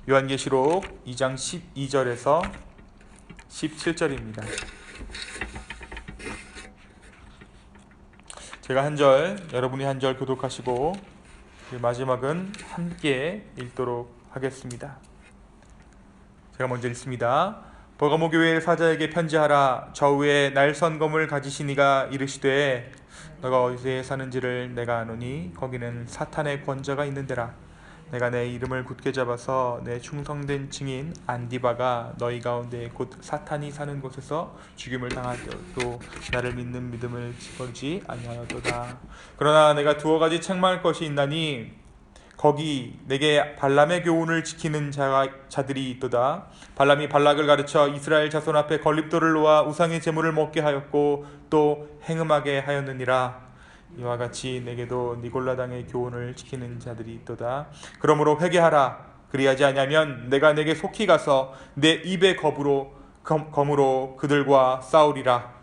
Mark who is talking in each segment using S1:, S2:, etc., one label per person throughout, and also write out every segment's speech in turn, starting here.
S1: 요한계시록 2장 12절에서 17절입니다. 제가 한 절, 여러분이 한 절 교독하시고 마지막은 함께 읽도록 하겠습니다. 제가 먼저 읽습니다. 버가모 교회 사자에게 편지하라. 저위에 날선검을 가지신 이가 이르시되 너가 어디에 사는지를 내가 아노니 거기는 사탄의 권자가 있는 데라. 내가 내 이름을 굳게 잡아서 내 충성된 증인 안디바가 너희 가운데 곧 사탄이 사는 곳에서 죽임을 당하여도 나를 믿는 믿음을 버리지 아니하였도다. 그러나 내가 두어 가지 책망할 것이 있나니 거기 내게 발람의 교훈을 지키는 자들이 있도다. 발람이 발락을 가르쳐 이스라엘 자손 앞에 걸림돌을 놓아 우상의 제물을 먹게 하였고 또 행음하게 하였느니라. 이와 같이 내게도 니골라당의 교훈을 지키는 자들이 있도다. 그러므로 회개하라. 그리하지 아니하면 내가 내게 속히 가서 내 입의 검으로 그들과 싸우리라.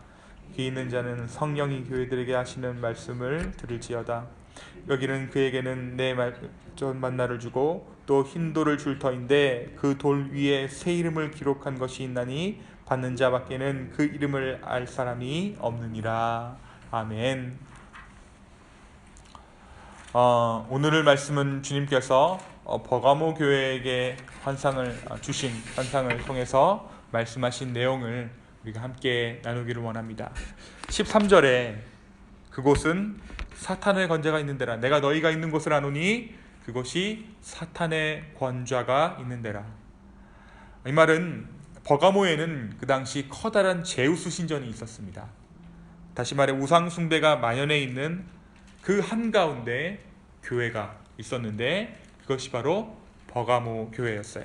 S1: 귀 있는 자는 성령이 교회들에게 하시는 말씀을 들을지어다. 여기는 그에게는 내 만나를 주고 또 흰 돌을 줄 터인데 그 돌 위에 새 이름을 기록한 것이 있나니 받는 자밖에는 그 이름을 알 사람이 없느니라. 아멘. 오늘 말씀은 주님께서 버가모 교회에게 주신 환상을 통해서 말씀하신 내용을 우리가 함께 나누기를 원합니다. 13절에 그곳은 사탄의 권좌가 있는 데라. 내가 너희가 있는 곳을 아노니 그곳이 사탄의 권좌가 있는 데라. 이 말은 버가모에는 그 당시 커다란 제우스 신전이 있었습니다. 다시 말해 우상 숭배가 만연해 있는 그 한가운데 교회가 있었는데 그것이 바로 버가모 교회였어요.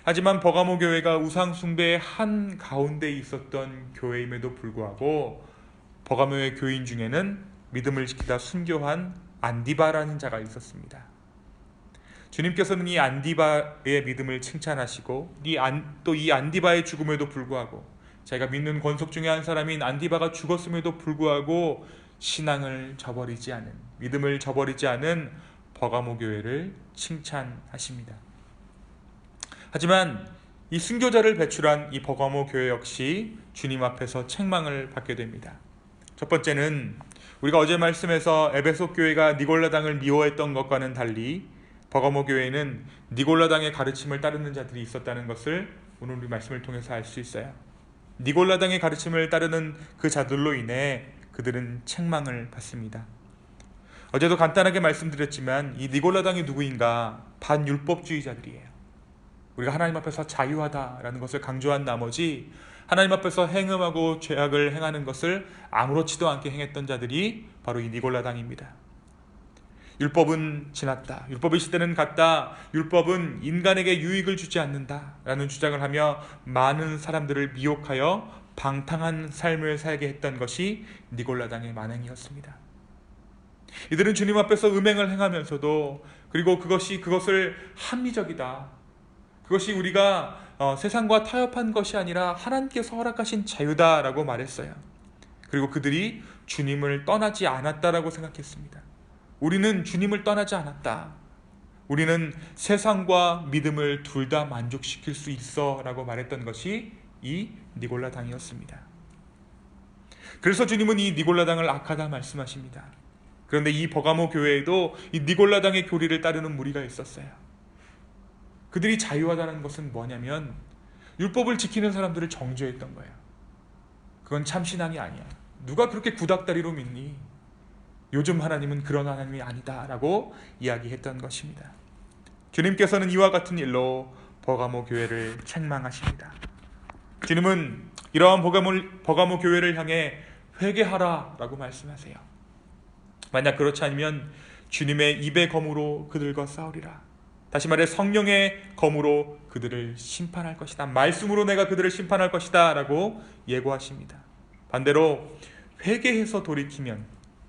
S1: 하지만 버가모 교회가 우상 숭배의 한가운데 있었던 교회임에도 불구하고 버가모의 교인 중에는 믿음을 지키다 순교한 안디바라는 자가 있었습니다. 주님께서는 이 안디바의 믿음을 칭찬하시고 또 이 안디바의 죽음에도 불구하고 자기가 믿는 권속 중에 한 사람인 안디바가 죽었음에도 불구하고 신앙을 저버리지 않은, 믿음을 저버리지 않은 버가모 교회를 칭찬하십니다. 하지만 이 순교자를 배출한 이 버가모 교회 역시 주님 앞에서 책망을 받게 됩니다. 첫 번째는 우리가 어제 말씀에서 에베소 교회가 니골라당을 미워했던 것과는 달리 버가모 교회에는 니골라당의 가르침을 따르는 자들이 있었다는 것을 오늘 우리 말씀을 통해서 알 수 있어요. 니골라당의 가르침을 따르는 그 자들로 인해 그들은 책망을 받습니다. 어제도 간단하게 말씀드렸지만 이 니골라당이 누구인가? 반율법주의자들이에요. 우리가 하나님 앞에서 자유하다라는 것을 강조한 나머지 하나님 앞에서 행음하고 죄악을 행하는 것을 아무렇지도 않게 행했던 자들이 바로 이 니골라당입니다. 율법은 지났다. 율법의 시대는 갔다. 율법은 인간에게 유익을 주지 않는다라는 주장을 하며 많은 사람들을 미혹하여 방탕한 삶을 살게 했던 것이 니골라당의 만행이었습니다. 이들은 주님 앞에서 음행을 행하면서도 그리고 그것을 합리적이다. 그것이 우리가 세상과 타협한 것이 아니라 하나님께서 허락하신 자유다라고 말했어요. 그리고 그들이 주님을 떠나지 않았다라고 생각했습니다. 우리는 주님을 떠나지 않았다. 우리는 세상과 믿음을 둘 다 만족시킬 수 있어 라고 말했던 것이 이 니골라당이었습니다. 그래서 주님은 이 니골라당을 악하다 말씀하십니다. 그런데 이 버가모 교회에도 이 니골라당의 교리를 따르는 무리가 있었어요. 그들이 자유하다는 것은 뭐냐면 율법을 지키는 사람들을 정죄했던 거예요. 그건 참 신앙이 아니야. 누가 그렇게 구닥다리로 믿니? 요즘 하나님은 그런 하나님이 아니다 라고 이야기했던 것입니다. 주님께서는 이와 같은 일로 버가모 교회를 책망하십니다. 주님은 이러한 버가모 교회를 향해 회개하라 라고 말씀하세요. 만약 그렇지 않으면 주님의 입의 검으로 그들과 싸우리라. 다시 말해 성령의 검으로 그들을 심판할 것이다. 말씀으로 내가 그들을 심판할 것이다 라고 예고하십니다. 반대로 회개해서 돌이키면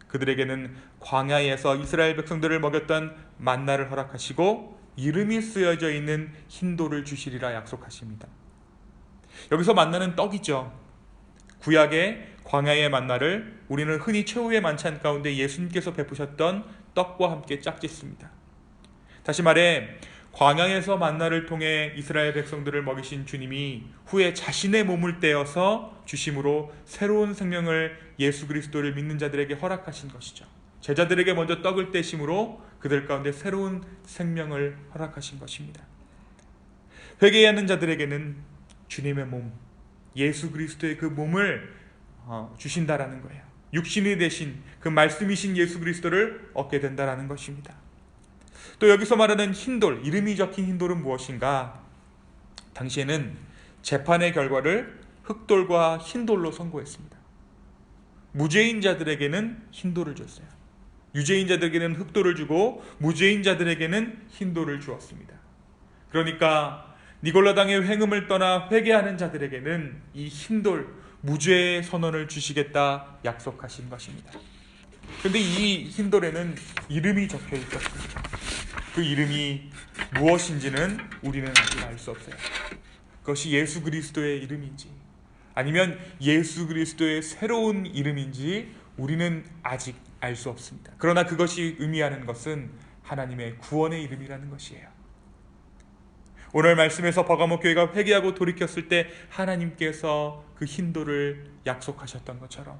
S1: 그들에게는 광야에서 이스라엘 백성들을 먹였던 만나를 허락하시고 이름이 쓰여져 있는 흰돌을 주시리라 약속하십니다. 여기서 만나는 떡이죠. 구약의 광야의 만나를 우리는 흔히 최후의 만찬 가운데 예수님께서 베푸셨던 떡과 함께 짝짓습니다. 다시 말해 광야에서 만나를 통해 이스라엘 백성들을 먹이신 주님이 후에 자신의 몸을 떼어서 주심으로 새로운 생명을 예수 그리스도를 믿는 자들에게 허락하신 것이죠. 제자들에게 먼저 떡을 떼심으로 그들 가운데 새로운 생명을 허락하신 것입니다. 회개하는 자들에게는 주님의 몸, 예수 그리스도의 그 몸을 주신다라는 거예요. 육신이 되신 그 말씀이신 예수 그리스도를 얻게 된다라는 것입니다. 또 여기서 말하는 흰돌, 이름이 적힌 흰돌은 무엇인가? 당시에는 재판의 결과를 흑돌과 흰돌로 선고했습니다. 무죄인 자들에게는 흰돌을 줬어요. 유죄인 자들에게는 흑돌을 주고 무죄인 자들에게는 흰돌을 주었습니다. 그러니까 니골라당의 행음을 떠나 회개하는 자들에게는 이 흰돌, 무죄의 선언을 주시겠다 약속하신 것입니다. 그런데 이 흰돌에는 이름이 적혀 있었습니다. 그 이름이 무엇인지는 우리는 아직 알 수 없어요. 그것이 예수 그리스도의 이름인지 아니면 예수 그리스도의 새로운 이름인지 우리는 아직 알 수 없습니다. 그러나 그것이 의미하는 것은 하나님의 구원의 이름이라는 것이에요. 오늘 말씀에서 버가모 교회가 회개하고 돌이켰을 때 하나님께서 그 흰돌을 약속하셨던 것처럼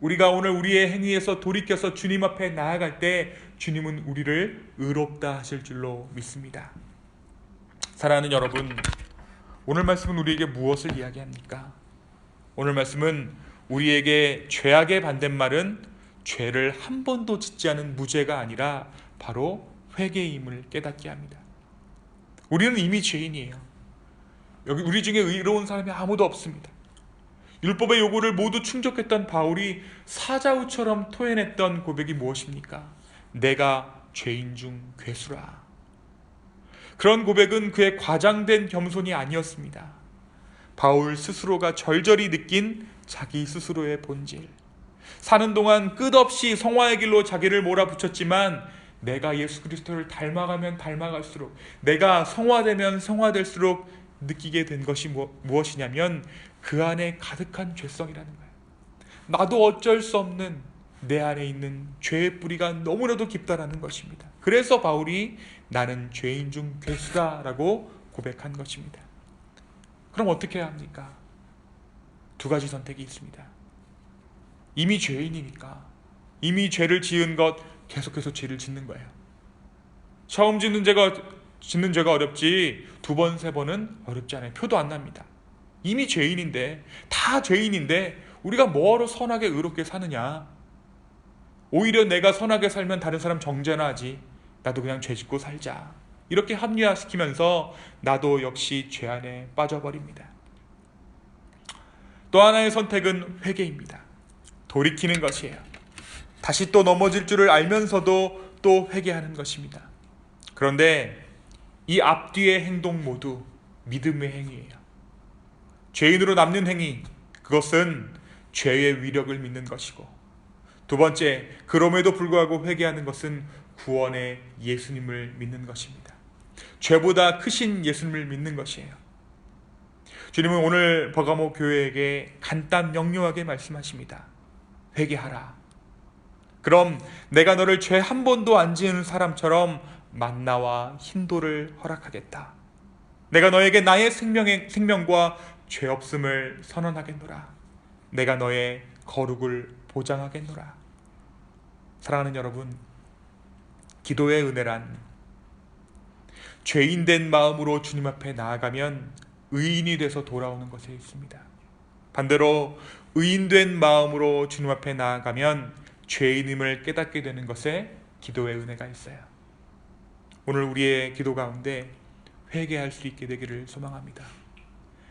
S1: 우리가 오늘 우리의 행위에서 돌이켜서 주님 앞에 나아갈 때 주님은 우리를 의롭다 하실 줄로 믿습니다. 사랑하는 여러분, 오늘 말씀은 우리에게 무엇을 이야기합니까? 오늘 말씀은 우리에게 죄악의 반대말은 죄를 한 번도 짓지 않은 무죄가 아니라 바로 회개임을 깨닫게 합니다. 우리는 이미 죄인이에요. 여기 우리 중에 의로운 사람이 아무도 없습니다. 율법의 요구를 모두 충족했던 바울이 사자우처럼 토해냈던 고백이 무엇입니까? 내가 죄인 중 괴수라. 그런 고백은 그의 과장된 겸손이 아니었습니다. 바울 스스로가 절절히 느낀 자기 스스로의 본질. 사는 동안 끝없이 성화의 길로 자기를 몰아붙였지만 내가 예수 그리스도를 닮아가면 닮아갈수록, 내가 성화되면 성화될수록 느끼게 된 것이 무엇이냐면 그 안에 가득한 죄성이라는 거예요. 나도 어쩔 수 없는 내 안에 있는 죄의 뿌리가 너무나도 깊다라는 것입니다. 그래서 바울이 나는 죄인 중 괴수다라고 고백한 것입니다. 그럼 어떻게 해야 합니까? 두 가지 선택이 있습니다. 이미 죄인이니까 이미 죄를 지은 것 계속해서 죄를 짓는 거예요. 처음 짓는 죄가 어렵지 두 번, 세 번은 어렵지 않아요. 표도 안 납니다. 이미 죄인인데, 다 죄인인데 우리가 뭐하러 선하게 의롭게 사느냐. 오히려 내가 선하게 살면 다른 사람 정죄나 하지, 나도 그냥 죄 짓고 살자, 이렇게 합리화시키면서 나도 역시 죄 안에 빠져버립니다. 또 하나의 선택은 회개입니다. 돌이키는 것이에요. 다시 또 넘어질 줄을 알면서도 또 회개하는 것입니다. 그런데 이 앞뒤의 행동 모두 믿음의 행위예요. 죄인으로 남는 행위, 그것은 죄의 위력을 믿는 것이고, 두 번째, 그럼에도 불구하고 회개하는 것은 구원의 예수님을 믿는 것입니다. 죄보다 크신 예수님을 믿는 것이에요. 주님은 오늘 버가모 교회에게 간단 명료하게 말씀하십니다. 회개하라. 그럼 내가 너를 죄 한 번도 안 지은 사람처럼 만나와 흰돌을 허락하겠다. 내가 너에게 나의 생명과 죄 없음을 선언하겠노라. 내가 너의 거룩을 보장하겠노라. 사랑하는 여러분, 기도의 은혜란 죄인된 마음으로 주님 앞에 나아가면 의인이 돼서 돌아오는 것에 있습니다. 반대로 의인된 마음으로 주님 앞에 나아가면 죄인임을 깨닫게 되는 것에 기도의 은혜가 있어요. 오늘 우리의 기도 가운데 회개할 수 있게 되기를 소망합니다.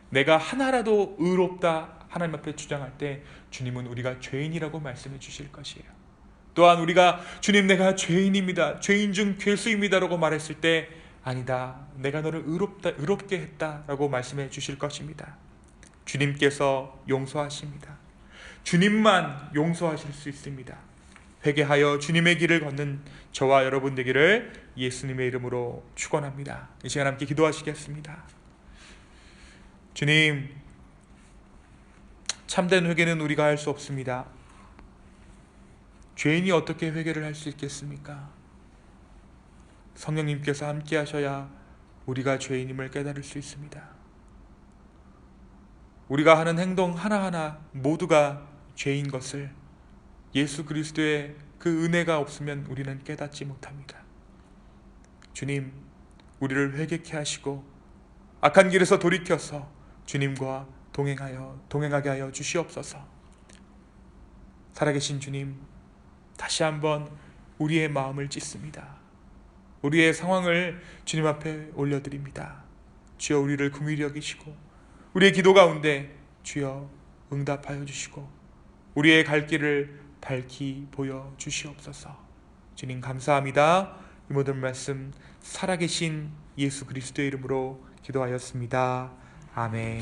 S1: 내가 하나라도 의롭다 하나님 앞에 주장할 때 주님은 우리가 죄인이라고 말씀해 주실 것이에요. 또한 우리가 주님 내가 죄인입니다, 죄인 중 괴수입니다 라고 말했을 때 아니다, 내가 너를 의롭게 했다 라고 말씀해 주실 것입니다. 주님께서 용서하십니다. 주님만 용서하실 수 있습니다. 회개하여 주님의 길을 걷는 저와 여러분 되기를 예수님의 이름으로 축원합니다. 이 시간 함께 기도하시겠습니다. 주님, 참된 회개는 우리가 할 수 없습니다. 죄인이 어떻게 회개를 할 수 있겠습니까? 성령님께서 함께 하셔야 우리가 죄인임을 깨달을 수 있습니다. 우리가 하는 행동 하나하나 모두가 죄인 것을 예수 그리스도의 그 은혜가 없으면 우리는 깨닫지 못합니다. 주님, 우리를 회개케 하시고 악한 길에서 돌이켜서 주님과 동행하게 하여 주시옵소서. 살아계신 주님, 다시 한번 우리의 마음을 찢습니다. 우리의 상황을 주님 앞에 올려드립니다. 주여, 우리를 긍휼히 여기시고 우리의 기도 가운데 주여 응답하여 주시고 우리의 갈 길을 밝히 보여 주시옵소서. 주님 감사합니다. 이 모든 말씀 살아계신 예수 그리스도의 이름으로 기도하였습니다. 아멘.